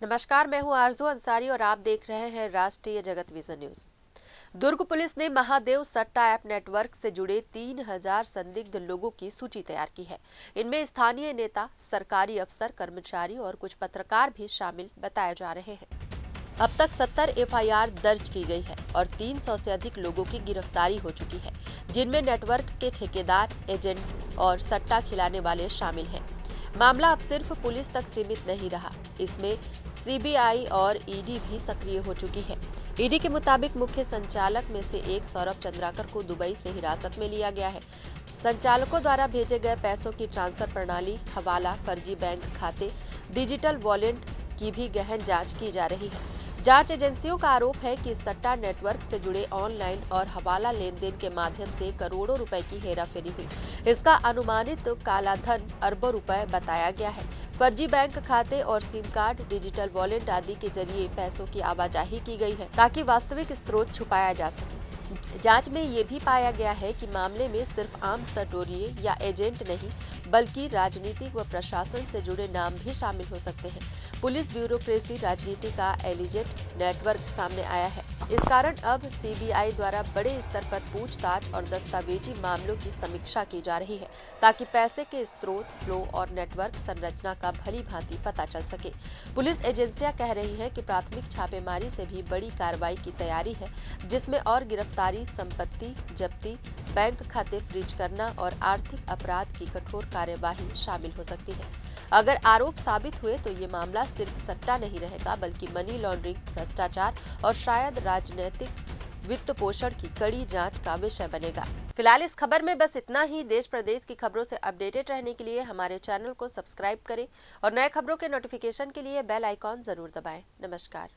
नमस्कार, मैं हूं आरजू अंसारी और आप देख रहे हैं राष्ट्रीय जगत विजन न्यूज। दुर्ग पुलिस ने महादेव सट्टा ऐप नेटवर्क से जुड़े 3000 संदिग्ध लोगों की सूची तैयार की है। इनमें स्थानीय नेता, सरकारी अफसर, कर्मचारी और कुछ पत्रकार भी शामिल बताए जा रहे हैं। अब तक 70 एफआईआर दर्ज की गई है और 300 से अधिक लोगों की गिरफ्तारी हो चुकी है, जिनमें नेटवर्क के ठेकेदार, एजेंट और सट्टा खिलाने वाले शामिल हैं। मामला अब सिर्फ पुलिस तक सीमित नहीं रहा, इसमें सीबीआई और ईडी भी सक्रिय हो चुकी है। ईडी के मुताबिक मुख्य संचालक में से एक सौरभ चंद्राकर को दुबई से हिरासत में लिया गया है। संचालकों द्वारा भेजे गए पैसों की ट्रांसफर प्रणाली, हवाला, फर्जी बैंक खाते, डिजिटल वॉलेट की भी गहन जांच की जा रही है। जांच एजेंसियों का आरोप है कि सट्टा नेटवर्क से जुड़े ऑनलाइन और हवाला लेन-देन के माध्यम से करोड़ों रुपए की हेराफेरी हुई। इसका अनुमानित काला धन अरबों रुपए बताया गया है। फर्जी बैंक खाते और सिम कार्ड, डिजिटल वॉलेट आदि के जरिए पैसों की आवाजाही की गई है ताकि वास्तविक स्रोत छुपाया जा सके। जांच में ये भी पाया गया है कि मामले में सिर्फ आम सटोरिये या एजेंट नहीं, बल्कि राजनीतिक व प्रशासन से जुड़े नाम भी शामिल हो सकते हैं। पुलिस ब्यूरोक्रेसी राजनीति का एलिजेंट नेटवर्क सामने आया है। इस कारण अब सीबीआई द्वारा बड़े स्तर पर पूछताछ और दस्तावेजी मामलों की समीक्षा की जा रही है, ताकि पैसे के स्रोत, फ्लो और नेटवर्क संरचना का भली भांति पता चल सके। पुलिस एजेंसियां कह रही हैं कि प्राथमिक छापेमारी से भी बड़ी कार्रवाई की तैयारी है, जिसमें और गिरफ्तारी, संपत्ति जब्ती, बैंक खाते फ्रीज करना और आर्थिक अपराध की कठोर कार्यवाही शामिल हो सकती है। अगर आरोप साबित हुए तो ये मामला सिर्फ सट्टा नहीं रहेगा, बल्कि मनी लॉन्ड्रिंग, भ्रष्टाचार और शायद राजनीतिक वित्त पोषण की कड़ी जांच का विषय बनेगा। फिलहाल इस खबर में बस इतना ही। देश प्रदेश की खबरों से अपडेटेड रहने के लिए हमारे चैनल को सब्सक्राइब करें और नए खबरों के नोटिफिकेशन के लिए बेल आइकॉन जरूर दबाएं। नमस्कार।